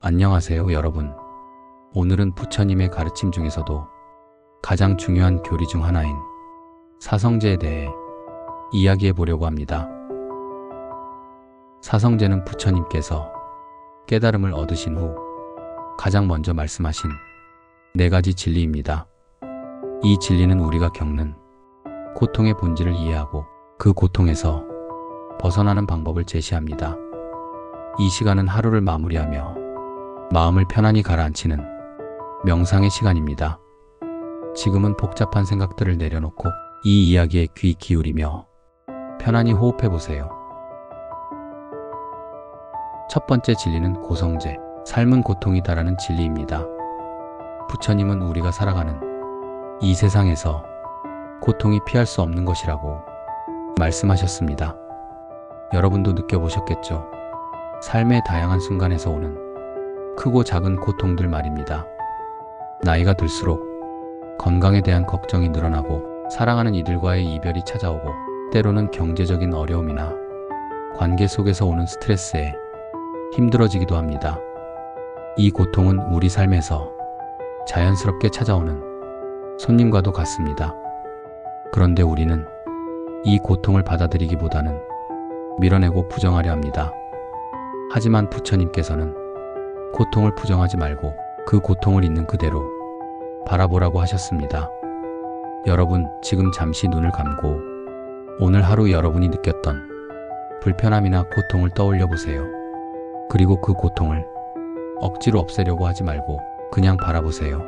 안녕하세요, 여러분. 오늘은 부처님의 가르침 중에서도 가장 중요한 교리 중 하나인 사성제에 대해 이야기해 보려고 합니다. 사성제는 부처님께서 깨달음을 얻으신 후 가장 먼저 말씀하신 4가지 진리입니다. 이 진리는 우리가 겪는 고통의 본질을 이해하고 그 고통에서 벗어나는 방법을 제시합니다. 이 시간은 하루를 마무리하며 마음을 편안히 가라앉히는 명상의 시간입니다. 지금은 복잡한 생각들을 내려놓고 이 이야기에 귀 기울이며 편안히 호흡해 보세요. 첫 번째 진리는 고성제, 삶은 고통이다라는 진리입니다. 부처님은 우리가 살아가는 이 세상에서 고통이 피할 수 없는 것이라고 말씀하셨습니다. 여러분도 느껴보셨겠죠? 삶의 다양한 순간에서 오는 크고 작은 고통들 말입니다. 나이가 들수록 건강에 대한 걱정이 늘어나고 사랑하는 이들과의 이별이 찾아오고 때로는 경제적인 어려움이나 관계 속에서 오는 스트레스에 힘들어지기도 합니다. 이 고통은 우리 삶에서 자연스럽게 찾아오는 손님과도 같습니다. 그런데 우리는 이 고통을 받아들이기보다는 밀어내고 부정하려 합니다. 하지만 부처님께서는 고통을 부정하지 말고 그 고통을 있는 그대로 바라보라고 하셨습니다. 여러분, 지금 잠시 눈을 감고 오늘 하루 여러분이 느꼈던 불편함이나 고통을 떠올려 보세요. 그리고 그 고통을 억지로 없애려고 하지 말고 그냥 바라보세요.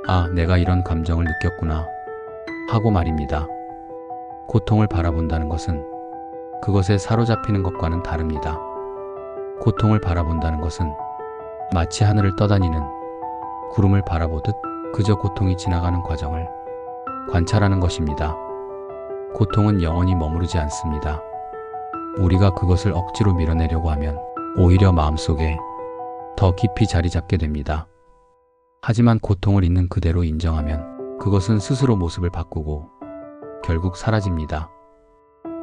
아, 내가 이런 감정을 느꼈구나 하고 말입니다. 고통을 바라본다는 것은 그것에 사로잡히는 것과는 다릅니다. 고통을 바라본다는 것은 마치 하늘을 떠다니는 구름을 바라보듯 그저 고통이 지나가는 과정을 관찰하는 것입니다. 고통은 영원히 머무르지 않습니다. 우리가 그것을 억지로 밀어내려고 하면 오히려 마음속에 더 깊이 자리 잡게 됩니다. 하지만 고통을 있는 그대로 인정하면 그것은 스스로 모습을 바꾸고 결국 사라집니다.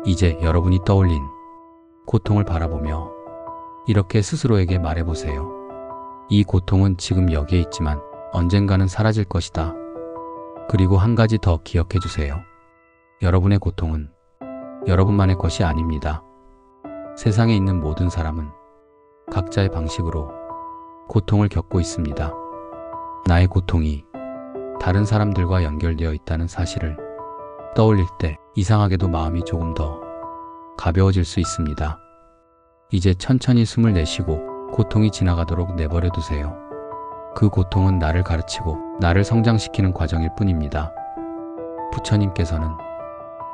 이제 여러분이 떠올린 고통을 바라보며 이렇게 스스로에게 말해보세요. 이 고통은 지금 여기에 있지만 언젠가는 사라질 것이다. 그리고 한 가지 더 기억해 주세요. 여러분의 고통은 여러분만의 것이 아닙니다. 세상에 있는 모든 사람은 각자의 방식으로 고통을 겪고 있습니다. 나의 고통이 다른 사람들과 연결되어 있다는 사실을 떠올릴 때 이상하게도 마음이 조금 더 가벼워질 수 있습니다. 이제 천천히 숨을 내쉬고 고통이 지나가도록 내버려 두세요. 그 고통은 나를 가르치고 나를 성장시키는 과정일 뿐입니다. 부처님께서는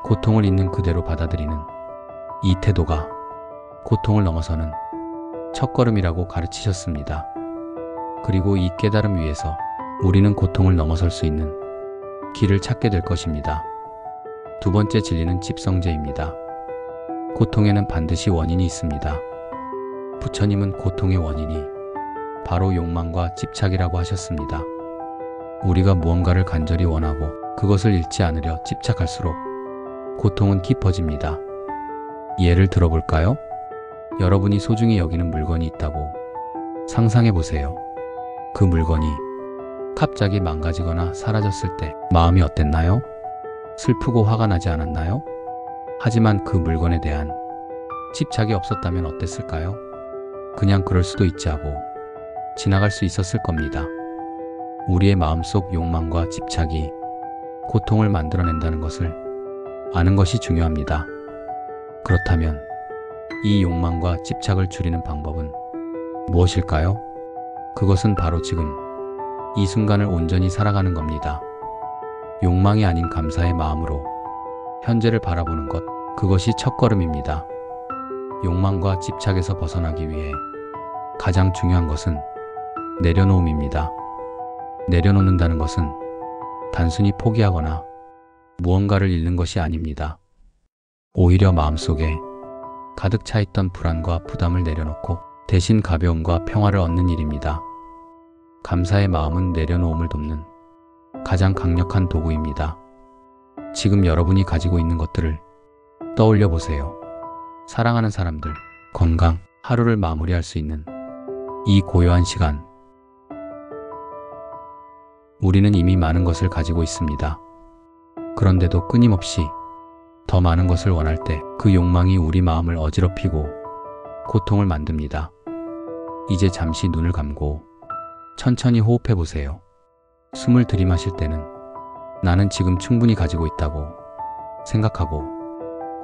고통을 있는 그대로 받아들이는 이 태도가 고통을 넘어서는 첫걸음이라고 가르치셨습니다. 그리고 이 깨달음 위에서 우리는 고통을 넘어설 수 있는 길을 찾게 될 것입니다. 두 번째 진리는 집성제입니다. 고통에는 반드시 원인이 있습니다. 부처님은 고통의 원인이 바로 욕망과 집착이라고 하셨습니다. 우리가 무언가를 간절히 원하고 그것을 잃지 않으려 집착할수록 고통은 깊어집니다. 예를 들어볼까요? 여러분이 소중히 여기는 물건이 있다고 상상해 보세요. 그 물건이 갑자기 망가지거나 사라졌을 때 마음이 어땠나요? 슬프고 화가 나지 않았나요? 하지만 그 물건에 대한 집착이 없었다면 어땠을까요? 그냥 그럴 수도 있지 하고 지나갈 수 있었을 겁니다. 우리의 마음속 욕망과 집착이 고통을 만들어낸다는 것을 아는 것이 중요합니다. 그렇다면 이 욕망과 집착을 줄이는 방법은 무엇일까요? 그것은 바로 지금 이 순간을 온전히 살아가는 겁니다. 욕망이 아닌 감사의 마음으로 현재를 바라보는 것, 그것이 첫걸음입니다. 욕망과 집착에서 벗어나기 위해 가장 중요한 것은 내려놓음입니다. 내려놓는다는 것은 단순히 포기하거나 무언가를 잃는 것이 아닙니다. 오히려 마음속에 가득 차 있던 불안과 부담을 내려놓고 대신 가벼움과 평화를 얻는 일입니다. 감사의 마음은 내려놓음을 돕는 가장 강력한 도구입니다. 지금 여러분이 가지고 있는 것들을 떠올려 보세요. 사랑하는 사람들, 건강, 하루를 마무리할 수 있는 이 고요한 시간, 우리는 이미 많은 것을 가지고 있습니다. 그런데도 끊임없이 더 많은 것을 원할 때 그 욕망이 우리 마음을 어지럽히고 고통을 만듭니다. 이제 잠시 눈을 감고 천천히 호흡해 보세요. 숨을 들이마실 때는 나는 지금 충분히 가지고 있다고 생각하고,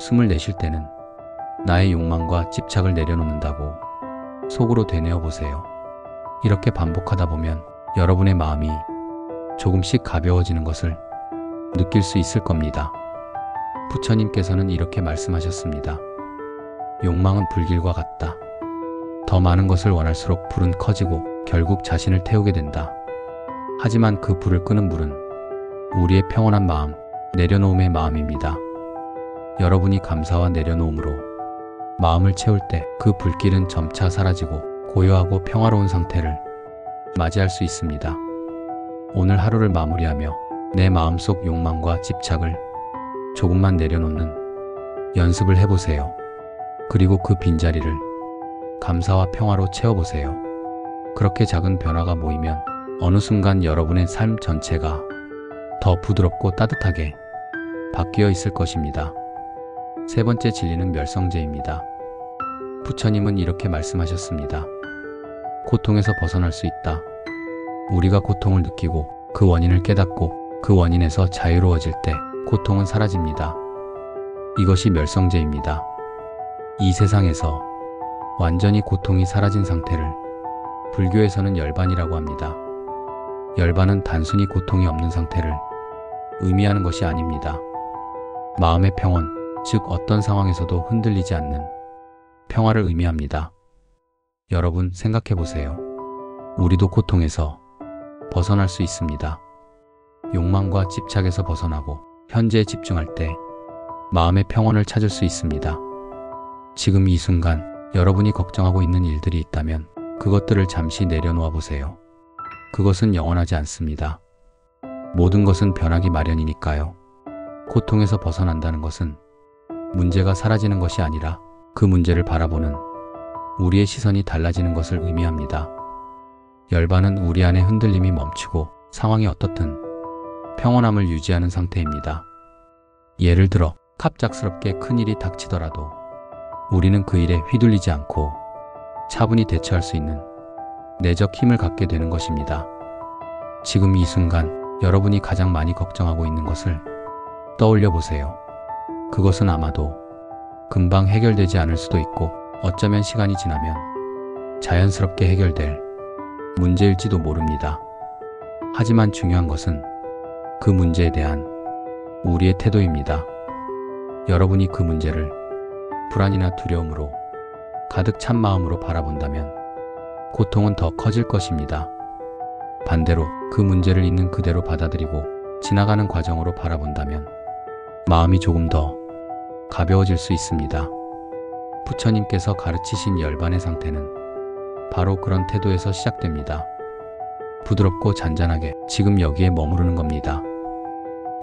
숨을 내쉴 때는 나의 욕망과 집착을 내려놓는다고 속으로 되뇌어 보세요. 이렇게 반복하다 보면 여러분의 마음이 조금씩 가벼워지는 것을 느낄 수 있을 겁니다. 부처님께서는 이렇게 말씀하셨습니다. 욕망은 불길과 같다. 더 많은 것을 원할수록 불은 커지고 결국 자신을 태우게 된다. 하지만 그 불을 끄는 불은 우리의 평온한 마음, 내려놓음의 마음입니다. 여러분이 감사와 내려놓음으로 마음을 채울 때 그 불길은 점차 사라지고 고요하고 평화로운 상태를 맞이할 수 있습니다. 오늘 하루를 마무리하며 내 마음속 욕망과 집착을 조금만 내려놓는 연습을 해보세요. 그리고 그 빈자리를 감사와 평화로 채워보세요. 그렇게 작은 변화가 모이면 어느 순간 여러분의 삶 전체가 더 부드럽고 따뜻하게 바뀌어 있을 것입니다. 세 번째 진리는 멸성제입니다. 부처님은 이렇게 말씀하셨습니다. 고통에서 벗어날 수 있다. 우리가 고통을 느끼고 그 원인을 깨닫고 그 원인에서 자유로워질 때 고통은 사라집니다. 이것이 멸성제입니다. 이 세상에서 완전히 고통이 사라진 상태를 불교에서는 열반이라고 합니다. 열반은 단순히 고통이 없는 상태를 의미하는 것이 아닙니다. 마음의 평온, 즉 어떤 상황에서도 흔들리지 않는 평화를 의미합니다. 여러분 생각해 보세요. 우리도 고통에서 벗어날 수 있습니다. 욕망과 집착에서 벗어나고 현재에 집중할 때 마음의 평온을 찾을 수 있습니다. 지금 이 순간 여러분이 걱정하고 있는 일들이 있다면 그것들을 잠시 내려놓아 보세요. 그것은 영원하지 않습니다. 모든 것은 변하기 마련이니까요. 고통에서 벗어난다는 것은 문제가 사라지는 것이 아니라 그 문제를 바라보는 우리의 시선이 달라지는 것을 의미합니다. 열반은 우리 안의 흔들림이 멈추고 상황이 어떻든 평온함을 유지하는 상태입니다. 예를 들어 갑작스럽게 큰일이 닥치더라도 우리는 그 일에 휘둘리지 않고 차분히 대처할 수 있는 내적 힘을 갖게 되는 것입니다. 지금 이 순간 여러분이 가장 많이 걱정하고 있는 것을 떠올려 보세요. 그것은 아마도 금방 해결되지 않을 수도 있고 어쩌면 시간이 지나면 자연스럽게 해결될 문제일지도 모릅니다. 하지만 중요한 것은 그 문제에 대한 우리의 태도입니다. 여러분이 그 문제를 불안이나 두려움으로 가득 찬 마음으로 바라본다면 고통은 더 커질 것입니다. 반대로 그 문제를 있는 그대로 받아들이고 지나가는 과정으로 바라본다면 마음이 조금 더 가벼워질 수 있습니다. 부처님께서 가르치신 열반의 상태는 바로 그런 태도에서 시작됩니다. 부드럽고 잔잔하게 지금 여기에 머무르는 겁니다.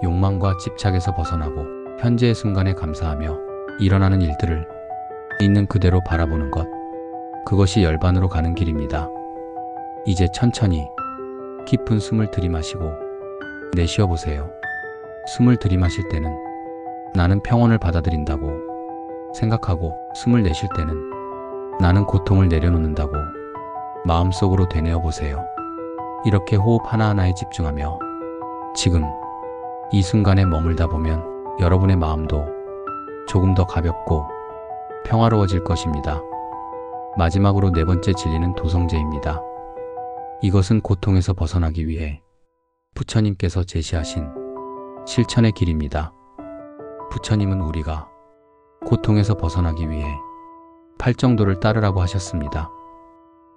욕망과 집착에서 벗어나고 현재의 순간에 감사하며 일어나는 일들을 있는 그대로 바라보는 것, 그것이 열반으로 가는 길입니다. 이제 천천히 깊은 숨을 들이마시고 내쉬어 보세요. 숨을 들이마실 때는 나는 평온을 받아들인다고 생각하고, 숨을 내쉴 때는 나는 고통을 내려놓는다고 마음속으로 되뇌어 보세요. 이렇게 호흡 하나하나에 집중하며 지금 이 순간에 머물다 보면 여러분의 마음도 조금 더 가볍고 평화로워질 것입니다. 마지막으로 네 번째 진리는 도성제입니다. 이것은 고통에서 벗어나기 위해 부처님께서 제시하신 실천의 길입니다. 부처님은 우리가 고통에서 벗어나기 위해 팔정도를 따르라고 하셨습니다.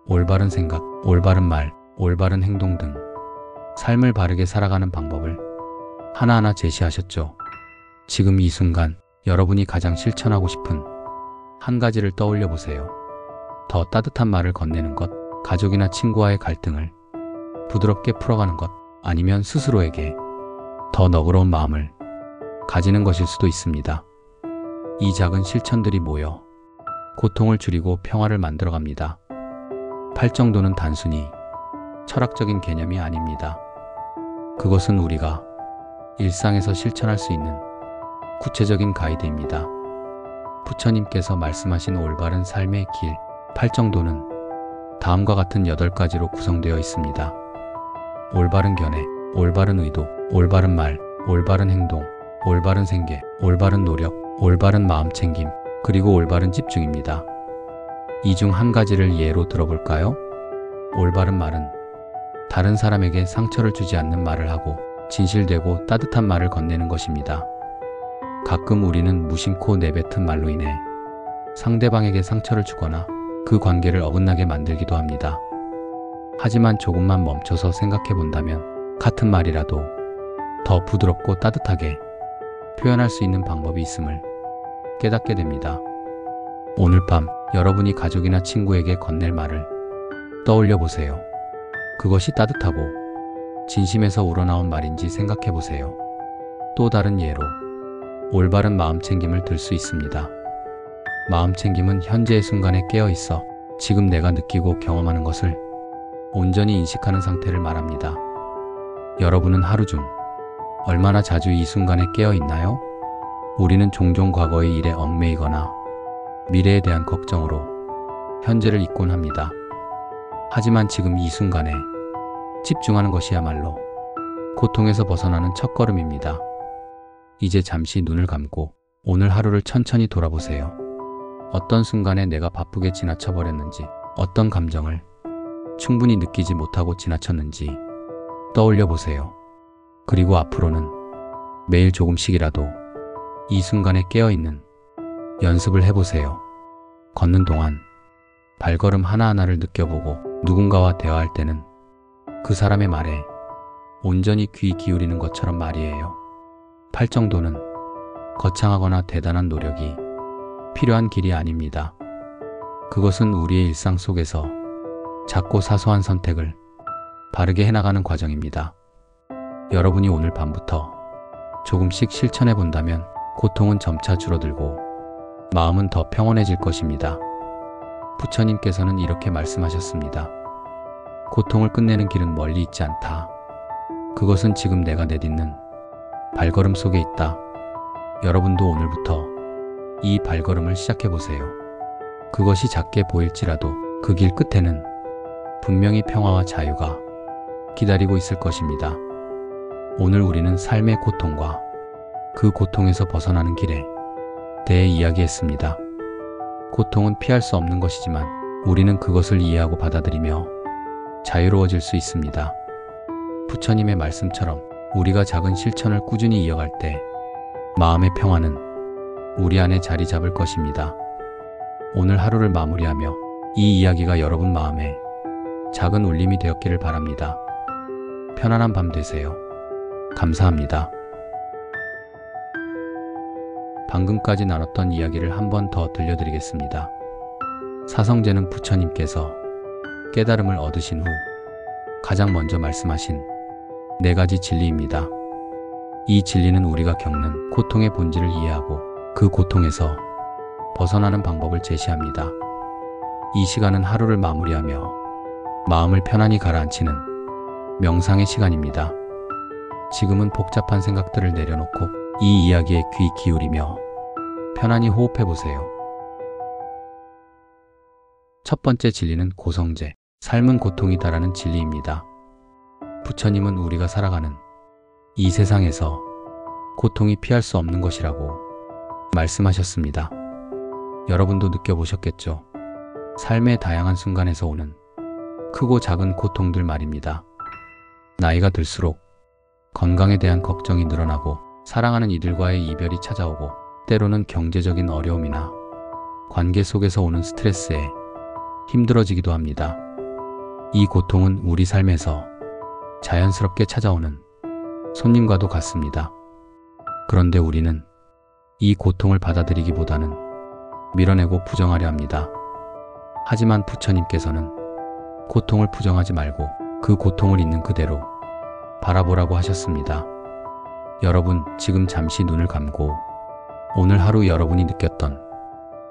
올바른 생각, 올바른 말, 올바른 행동 등 삶을 바르게 살아가는 방법을 하나하나 제시하셨죠. 지금 이 순간 여러분이 가장 실천하고 싶은 한 가지를 떠올려 보세요. 더 따뜻한 말을 건네는 것, 가족이나 친구와의 갈등을 부드럽게 풀어가는 것, 아니면 스스로에게 더 너그러운 마음을 가지는 것일 수도 있습니다. 이 작은 실천들이 모여 고통을 줄이고 평화를 만들어갑니다. 팔정도는 단순히 철학적인 개념이 아닙니다. 그것은 우리가 일상에서 실천할 수 있는 구체적인 가이드입니다. 부처님께서 말씀하신 올바른 삶의 길, 팔정도는 다음과 같은 8가지로 구성되어 있습니다. 올바른 견해, 올바른 의도, 올바른 말, 올바른 행동, 올바른 생계, 올바른 노력, 올바른 마음챙김, 그리고 올바른 집중입니다. 이 중 한 가지를 예로 들어볼까요? 올바른 말은 다른 사람에게 상처를 주지 않는 말을 하고 진실되고 따뜻한 말을 건네는 것입니다. 가끔 우리는 무심코 내뱉은 말로 인해 상대방에게 상처를 주거나 그 관계를 어긋나게 만들기도 합니다. 하지만 조금만 멈춰서 생각해 본다면 같은 말이라도 더 부드럽고 따뜻하게 표현할 수 있는 방법이 있음을 깨닫게 됩니다. 오늘 밤 여러분이 가족이나 친구에게 건넬 말을 떠올려 보세요. 그것이 따뜻하고 진심에서 우러나온 말인지 생각해 보세요. 또 다른 예로 올바른 마음챙김을 들 수 있습니다. 마음챙김은 현재의 순간에 깨어 있어 지금 내가 느끼고 경험하는 것을 온전히 인식하는 상태를 말합니다. 여러분은 하루 중 얼마나 자주 이 순간에 깨어 있나요? 우리는 종종 과거의 일에 얽매이거나 미래에 대한 걱정으로 현재를 잊곤 합니다. 하지만 지금 이 순간에 집중하는 것이야말로 고통에서 벗어나는 첫걸음입니다. 이제 잠시 눈을 감고 오늘 하루를 천천히 돌아보세요. 어떤 순간에 내가 바쁘게 지나쳐버렸는지, 어떤 감정을 충분히 느끼지 못하고 지나쳤는지 떠올려 보세요. 그리고 앞으로는 매일 조금씩이라도 이 순간에 깨어있는 연습을 해보세요. 걷는 동안 발걸음 하나하나를 느껴보고 누군가와 대화할 때는 그 사람의 말에 온전히 귀 기울이는 것처럼 말이에요. 팔정도는 거창하거나 대단한 노력이 필요한 길이 아닙니다. 그것은 우리의 일상 속에서 작고 사소한 선택을 바르게 해나가는 과정입니다. 여러분이 오늘 밤부터 조금씩 실천해 본다면 고통은 점차 줄어들고 마음은 더 평온해질 것입니다. 부처님께서는 이렇게 말씀하셨습니다. 고통을 끝내는 길은 멀리 있지 않다. 그것은 지금 내가 내딛는 발걸음 속에 있다. 여러분도 오늘부터 이 발걸음을 시작해 보세요. 그것이 작게 보일지라도 그 길 끝에는 분명히 평화와 자유가 기다리고 있을 것입니다. 오늘 우리는 삶의 고통과 그 고통에서 벗어나는 길에 대해 이야기했습니다. 고통은 피할 수 없는 것이지만 우리는 그것을 이해하고 받아들이며 자유로워질 수 있습니다. 부처님의 말씀처럼 우리가 작은 실천을 꾸준히 이어갈 때 마음의 평화는 우리 안에 자리 잡을 것입니다. 오늘 하루를 마무리하며 이 이야기가 여러분 마음에 작은 울림이 되었기를 바랍니다. 편안한 밤 되세요. 감사합니다. 방금까지 나눴던 이야기를 한 번 더 들려드리겠습니다. 사성제는 부처님께서 깨달음을 얻으신 후 가장 먼저 말씀하신 4가지 진리입니다. 이 진리는 우리가 겪는 고통의 본질을 이해하고 그 고통에서 벗어나는 방법을 제시합니다. 이 시간은 하루를 마무리하며 마음을 편안히 가라앉히는 명상의 시간입니다. 지금은 복잡한 생각들을 내려놓고 이 이야기에 귀 기울이며 편안히 호흡해 보세요. 첫 번째 진리는 고성제, 삶은 고통이다라는 진리입니다. 부처님은 우리가 살아가는 이 세상에서 고통이 피할 수 없는 것이라고 말씀하셨습니다. 여러분도 느껴보셨겠죠? 삶의 다양한 순간에서 오는 크고 작은 고통들 말입니다. 나이가 들수록 건강에 대한 걱정이 늘어나고 사랑하는 이들과의 이별이 찾아오고 때로는 경제적인 어려움이나 관계 속에서 오는 스트레스에 힘들어지기도 합니다. 이 고통은 우리 삶에서 자연스럽게 찾아오는 손님과도 같습니다. 그런데 우리는 이 고통을 받아들이기보다는 밀어내고 부정하려 합니다. 하지만 부처님께서는 고통을 부정하지 말고 그 고통을 있는 그대로 바라보라고 하셨습니다. 여러분, 지금 잠시 눈을 감고 오늘 하루 여러분이 느꼈던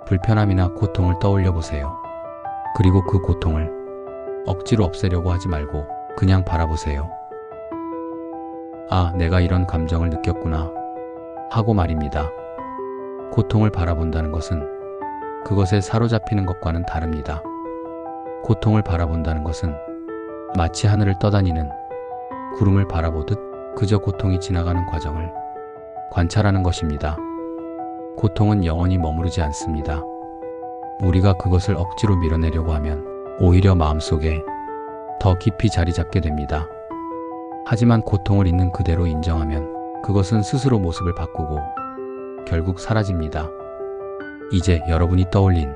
불편함이나 고통을 떠올려 보세요. 그리고 그 고통을 억지로 없애려고 하지 말고 그냥 바라보세요. 아, 내가 이런 감정을 느꼈구나 하고 말입니다. 고통을 바라본다는 것은 그것에 사로잡히는 것과는 다릅니다. 고통을 바라본다는 것은 마치 하늘을 떠다니는 구름을 바라보듯 그저 고통이 지나가는 과정을 관찰하는 것입니다. 고통은 영원히 머무르지 않습니다. 우리가 그것을 억지로 밀어내려고 하면 오히려 마음속에 더 깊이 자리 잡게 됩니다. 하지만 고통을 있는 그대로 인정하면 그것은 스스로 모습을 바꾸고 결국 사라집니다. 이제 여러분이 떠올린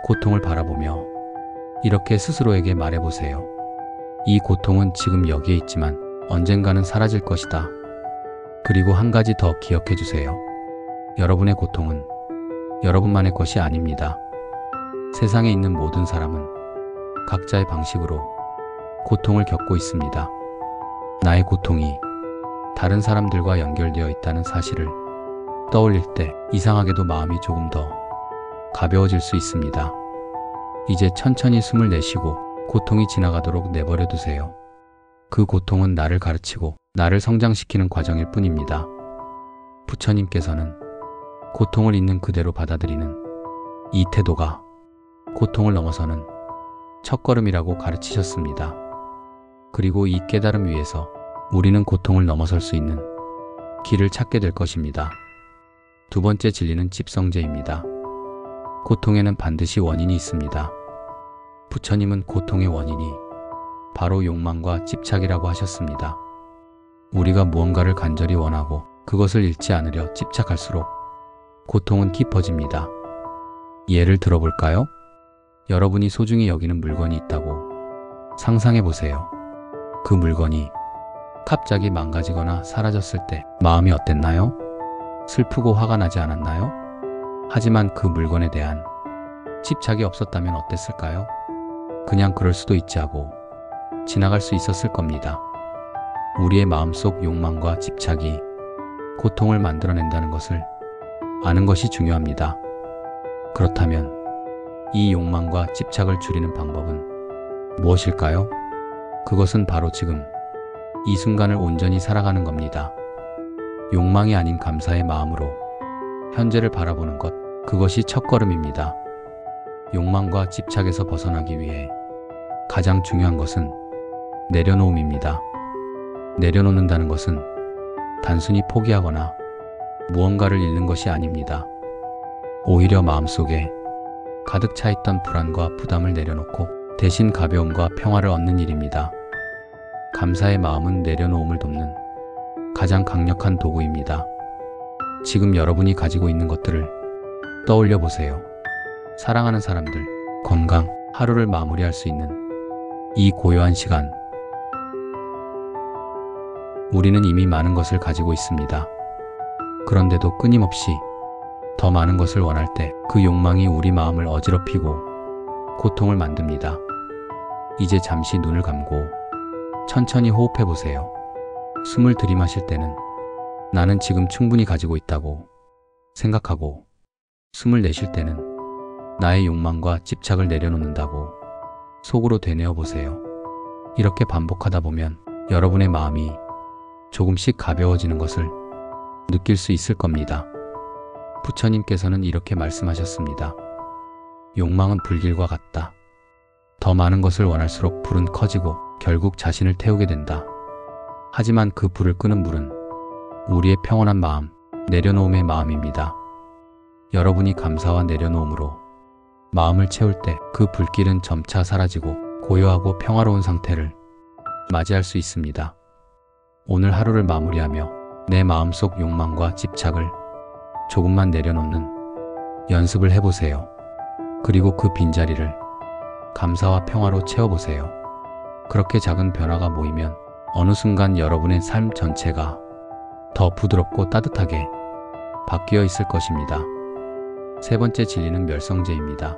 고통을 바라보며 이렇게 스스로에게 말해보세요. 이 고통은 지금 여기에 있지만 언젠가는 사라질 것이다. 그리고 한 가지 더 기억해 주세요. 여러분의 고통은 여러분만의 것이 아닙니다. 세상에 있는 모든 사람은 각자의 방식으로 고통을 겪고 있습니다. 나의 고통이 다른 사람들과 연결되어 있다는 사실을 떠올릴 때 이상하게도 마음이 조금 더 가벼워질 수 있습니다. 이제 천천히 숨을 내쉬고 고통이 지나가도록 내버려 두세요. 그 고통은 나를 가르치고 나를 성장시키는 과정일 뿐입니다. 부처님께서는 고통을 있는 그대로 받아들이는 이 태도가 고통을 넘어서는 첫걸음이라고 가르치셨습니다. 그리고 이 깨달음 위에서 우리는 고통을 넘어설 수 있는 길을 찾게 될 것입니다. 두 번째 진리는 집성제입니다. 고통에는 반드시 원인이 있습니다. 부처님은 고통의 원인이 바로 욕망과 집착이라고 하셨습니다. 우리가 무언가를 간절히 원하고 그것을 잃지 않으려 집착할수록 고통은 깊어집니다. 예를 들어볼까요? 여러분이 소중히 여기는 물건이 있다고 상상해 보세요. 그 물건이 갑자기 망가지거나 사라졌을 때 마음이 어땠나요? 슬프고 화가 나지 않았나요? 하지만 그 물건에 대한 집착이 없었다면 어땠을까요? 그냥 그럴 수도 있지 하고 지나갈 수 있었을 겁니다. 우리의 마음속 욕망과 집착이 고통을 만들어낸다는 것을 아는 것이 중요합니다. 그렇다면 이 욕망과 집착을 줄이는 방법은 무엇일까요? 그것은 바로 지금 이 순간을 온전히 살아가는 겁니다. 욕망이 아닌 감사의 마음으로 현재를 바라보는 것, 그것이 첫걸음입니다. 욕망과 집착에서 벗어나기 위해 가장 중요한 것은 내려놓음입니다. 내려놓는다는 것은 단순히 포기하거나 무언가를 잃는 것이 아닙니다. 오히려 마음속에 가득 차 있던 불안과 부담을 내려놓고 대신 가벼움과 평화를 얻는 일입니다. 감사의 마음은 내려놓음을 돕는 가장 강력한 도구입니다. 지금 여러분이 가지고 있는 것들을 떠올려 보세요. 사랑하는 사람들, 건강, 하루를 마무리할 수 있는 이 고요한 시간. 우리는 이미 많은 것을 가지고 있습니다. 그런데도 끊임없이 더 많은 것을 원할 때 그 욕망이 우리 마음을 어지럽히고 고통을 만듭니다. 이제 잠시 눈을 감고 천천히 호흡해 보세요. 숨을 들이마실 때는 나는 지금 충분히 가지고 있다고 생각하고, 숨을 내쉴 때는 나의 욕망과 집착을 내려놓는다고 속으로 되뇌어 보세요. 이렇게 반복하다 보면 여러분의 마음이 조금씩 가벼워지는 것을 느낄 수 있을 겁니다. 부처님께서는 이렇게 말씀하셨습니다. 욕망은 불길과 같다. 더 많은 것을 원할수록 불은 커지고 결국 자신을 태우게 된다. 하지만 그 불을 끄는 물은 우리의 평온한 마음, 내려놓음의 마음입니다. 여러분이 감사와 내려놓음으로 마음을 채울 때 그 불길은 점차 사라지고 고요하고 평화로운 상태를 맞이할 수 있습니다. 오늘 하루를 마무리하며 내 마음속 욕망과 집착을 조금만 내려놓는 연습을 해보세요. 그리고 그 빈자리를 감사와 평화로 채워보세요. 그렇게 작은 변화가 모이면 어느 순간 여러분의 삶 전체가 더 부드럽고 따뜻하게 바뀌어 있을 것입니다. 세 번째 진리는 멸성제입니다.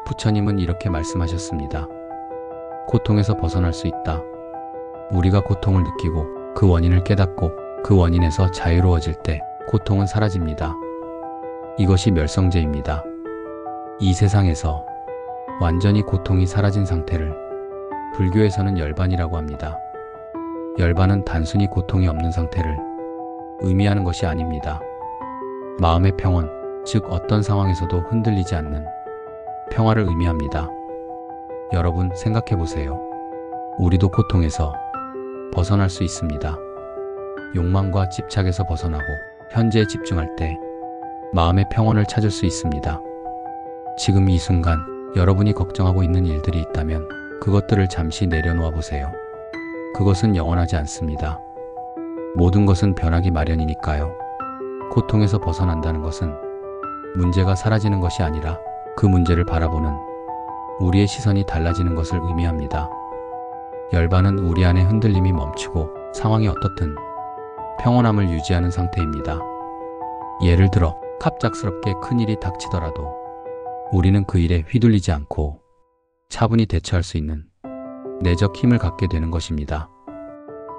부처님은 이렇게 말씀하셨습니다. 고통에서 벗어날 수 있다. 우리가 고통을 느끼고 그 원인을 깨닫고 그 원인에서 자유로워질 때 고통은 사라집니다. 이것이 멸성제입니다. 이 세상에서 완전히 고통이 사라진 상태를 불교에서는 열반이라고 합니다. 열반은 단순히 고통이 없는 상태를 의미하는 것이 아닙니다. 마음의 평온, 즉 어떤 상황에서도 흔들리지 않는 평화를 의미합니다. 여러분 생각해 보세요. 우리도 고통에서 벗어날 수 있습니다. 욕망과 집착에서 벗어나고 현재에 집중할 때 마음의 평온을 찾을 수 있습니다. 지금 이 순간 여러분이 걱정하고 있는 일들이 있다면 그것들을 잠시 내려놓아 보세요. 그것은 영원하지 않습니다. 모든 것은 변하기 마련이니까요. 고통에서 벗어난다는 것은 문제가 사라지는 것이 아니라 그 문제를 바라보는 우리의 시선이 달라지는 것을 의미합니다. 열반은 우리 안의 흔들림이 멈추고 상황이 어떻든 평온함을 유지하는 상태입니다. 예를 들어 갑작스럽게 큰일이 닥치더라도 우리는 그 일에 휘둘리지 않고 차분히 대처할 수 있는 내적 힘을 갖게 되는 것입니다.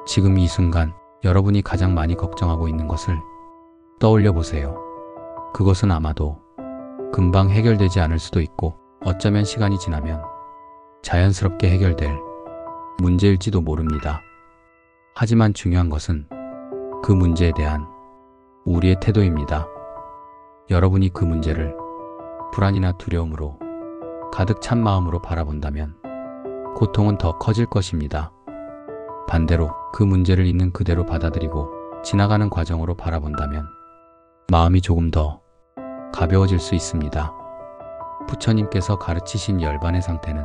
지금 이 순간 여러분이 가장 많이 걱정하고 있는 것을 떠올려 보세요. 그것은 아마도 금방 해결되지 않을 수도 있고 어쩌면 시간이 지나면 자연스럽게 해결될 문제일지도 모릅니다. 하지만 중요한 것은 그 문제에 대한 우리의 태도입니다. 여러분이 그 문제를 불안이나 두려움으로 가득 찬 마음으로 바라본다면 고통은 더 커질 것입니다. 반대로 그 문제를 있는 그대로 받아들이고 지나가는 과정으로 바라본다면 마음이 조금 더 가벼워질 수 있습니다. 부처님께서 가르치신 열반의 상태는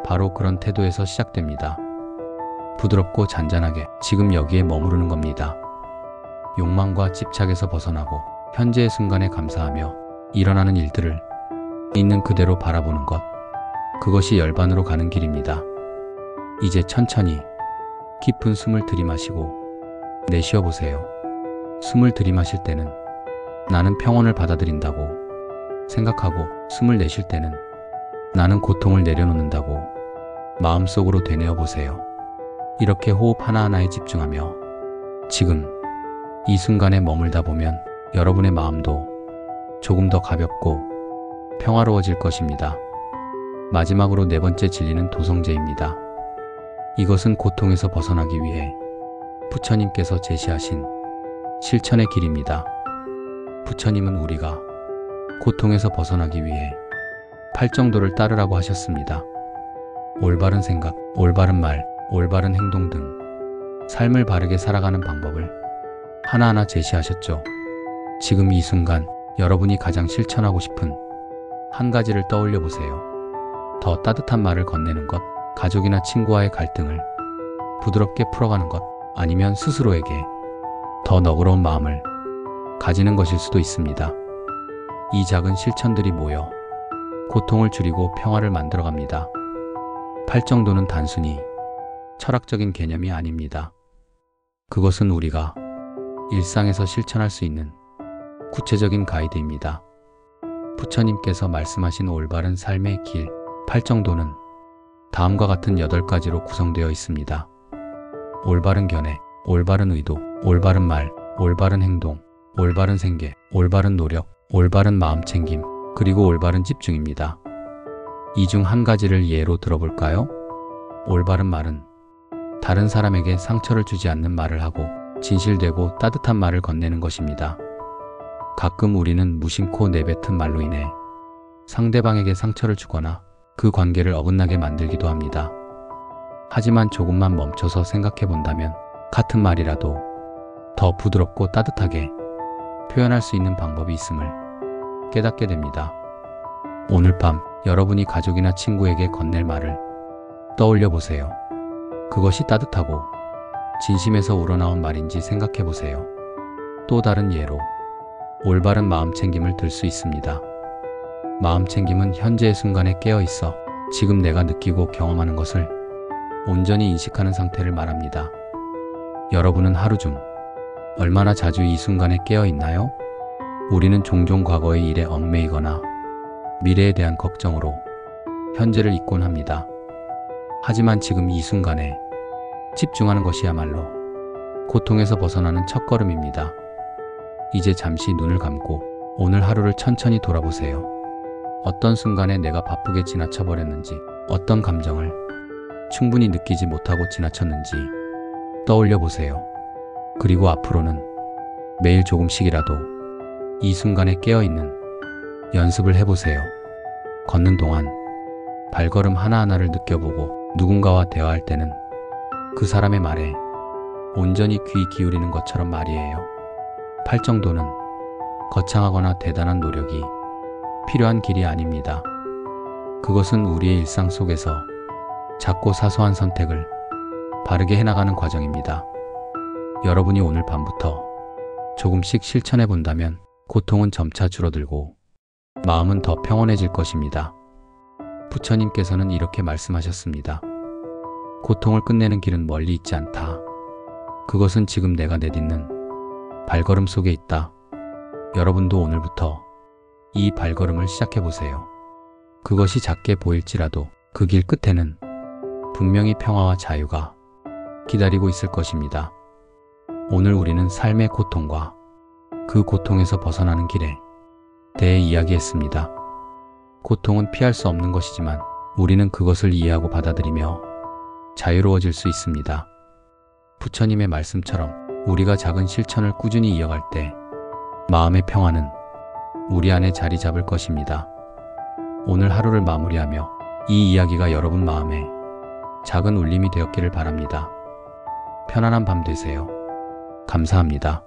바로 그런 태도에서 시작됩니다. 부드럽고 잔잔하게 지금 여기에 머무르는 겁니다. 욕망과 집착에서 벗어나고 현재의 순간에 감사하며 일어나는 일들을 있는 그대로 바라보는 것, 그것이 열반으로 가는 길입니다. 이제 천천히 깊은 숨을 들이마시고 내쉬어 보세요. 숨을 들이마실 때는 나는 평온을 받아들인다고 생각하고, 숨을 내쉴 때는 나는 고통을 내려놓는다고 마음속으로 되뇌어 보세요. 이렇게 호흡 하나하나에 집중하며 지금 이 순간에 머물다 보면 여러분의 마음도 조금 더 가볍고 평화로워질 것입니다. 마지막으로 네 번째 진리는 도성제입니다. 이것은 고통에서 벗어나기 위해 부처님께서 제시하신 실천의 길입니다. 부처님은 우리가 고통에서 벗어나기 위해 팔정도를 따르라고 하셨습니다. 올바른 생각, 올바른 말, 올바른 행동 등 삶을 바르게 살아가는 방법을 하나하나 제시하셨죠. 지금 이 순간 여러분이 가장 실천하고 싶은 한 가지를 떠올려 보세요. 더 따뜻한 말을 건네는 것, 가족이나 친구와의 갈등을 부드럽게 풀어가는 것, 아니면 스스로에게 더 너그러운 마음을 가지는 것일 수도 있습니다. 이 작은 실천들이 모여 고통을 줄이고 평화를 만들어갑니다. 팔정도는 단순히 철학적인 개념이 아닙니다. 그것은 우리가 일상에서 실천할 수 있는 구체적인 가이드입니다. 부처님께서 말씀하신 올바른 삶의 길, 팔정도는 다음과 같은 8가지로 구성되어 있습니다. 올바른 견해, 올바른 의도, 올바른 말, 올바른 행동, 올바른 생계, 올바른 노력, 올바른 마음챙김, 그리고 올바른 집중입니다. 이 중 한 가지를 예로 들어볼까요? 올바른 말은 다른 사람에게 상처를 주지 않는 말을 하고 진실되고 따뜻한 말을 건네는 것입니다. 가끔 우리는 무심코 내뱉은 말로 인해 상대방에게 상처를 주거나 그 관계를 어긋나게 만들기도 합니다. 하지만 조금만 멈춰서 생각해 본다면 같은 말이라도 더 부드럽고 따뜻하게 표현할 수 있는 방법이 있음을 깨닫게 됩니다. 오늘 밤 여러분이 가족이나 친구에게 건넬 말을 떠올려 보세요. 그것이 따뜻하고 진심에서 우러나온 말인지 생각해 보세요. 또 다른 예로 올바른 마음챙김을 들 수 있습니다. 마음챙김은 현재의 순간에 깨어 있어 지금 내가 느끼고 경험하는 것을 온전히 인식하는 상태를 말합니다. 여러분은 하루 중 얼마나 자주 이 순간에 깨어 있나요? 우리는 종종 과거의 일에 얽매이거나 미래에 대한 걱정으로 현재를 잊곤 합니다. 하지만 지금 이 순간에 집중하는 것이야말로 고통에서 벗어나는 첫걸음입니다. 이제 잠시 눈을 감고 오늘 하루를 천천히 돌아보세요. 어떤 순간에 내가 바쁘게 지나쳐버렸는지, 어떤 감정을 충분히 느끼지 못하고 지나쳤는지 떠올려 보세요. 그리고 앞으로는 매일 조금씩이라도 이 순간에 깨어있는 연습을 해보세요. 걷는 동안 발걸음 하나하나를 느껴보고 누군가와 대화할 때는 그 사람의 말에 온전히 귀 기울이는 것처럼 말이에요. 팔정도는 거창하거나 대단한 노력이 필요한 길이 아닙니다. 그것은 우리의 일상 속에서 작고 사소한 선택을 바르게 해나가는 과정입니다. 여러분이 오늘 밤부터 조금씩 실천해 본다면 고통은 점차 줄어들고 마음은 더 평온해질 것입니다. 부처님께서는 이렇게 말씀하셨습니다. 고통을 끝내는 길은 멀리 있지 않다. 그것은 지금 내가 내딛는 발걸음 속에 있다. 여러분도 오늘부터 이 발걸음을 시작해 보세요. 그것이 작게 보일지라도 그 길 끝에는 분명히 평화와 자유가 기다리고 있을 것입니다. 오늘 우리는 삶의 고통과 그 고통에서 벗어나는 길에 대해 이야기했습니다. 고통은 피할 수 없는 것이지만 우리는 그것을 이해하고 받아들이며 자유로워질 수 있습니다. 부처님의 말씀처럼 우리가 작은 실천을 꾸준히 이어갈 때 마음의 평화는 우리 안에 자리 잡을 것입니다. 오늘 하루를 마무리하며 이 이야기가 여러분 마음에 작은 울림이 되었기를 바랍니다. 편안한 밤 되세요. 감사합니다.